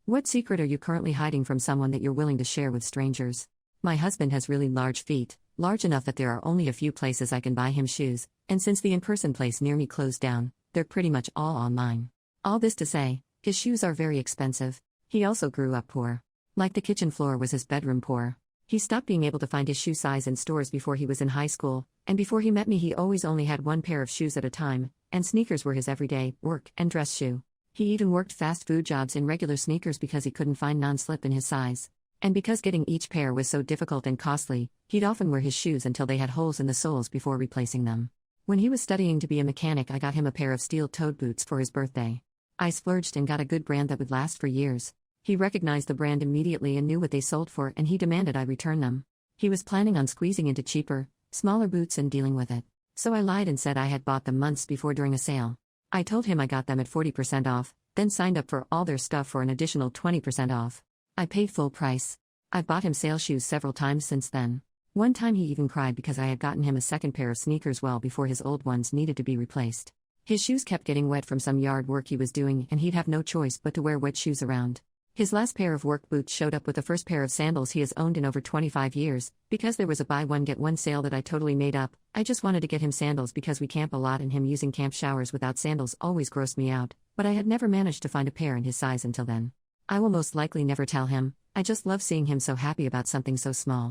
What secret are you currently hiding from someone that you're willing to share with strangers? My husband has really large feet, large enough that there are only a few places I can buy him shoes, and since the in-person place near me closed down, they're pretty much all online. All this to say, his shoes are very expensive. He also grew up poor. Like the kitchen floor was his bedroom poor. He stopped being able to find his shoe size in stores before he was in high school, and before he met me he always only had one pair of shoes at a time, and sneakers were his everyday, work, and dress shoe. He even worked fast food jobs in regular sneakers because he couldn't find non-slip in his size. And because getting each pair was so difficult and costly, he'd often wear his shoes until they had holes in the soles before replacing them. When he was studying to be a mechanic, I got him a pair of steel-toed boots for his birthday. I splurged and got a good brand that would last for years. He recognized the brand immediately and knew what they sold for, and he demanded I return them. He was planning on squeezing into cheaper, smaller boots and dealing with it. So I lied and said I had bought them months before during a sale. I told him I got them at 40% off, then signed up for all their stuff for an additional 20% off. I paid full price. I've bought him sale shoes several times since then. One time he even cried because I had gotten him a second pair of sneakers well before his old ones needed to be replaced. His shoes kept getting wet from some yard work he was doing, and he'd have no choice but to wear wet shoes around. His last pair of work boots showed up with the first pair of sandals he has owned in over 25 years. Because there was a buy one get one sale that I totally made up, I just wanted to get him sandals because we camp a lot and him using camp showers without sandals always grossed me out, but I had never managed to find a pair in his size until then. I will most likely never tell him. I just love seeing him so happy about something so small.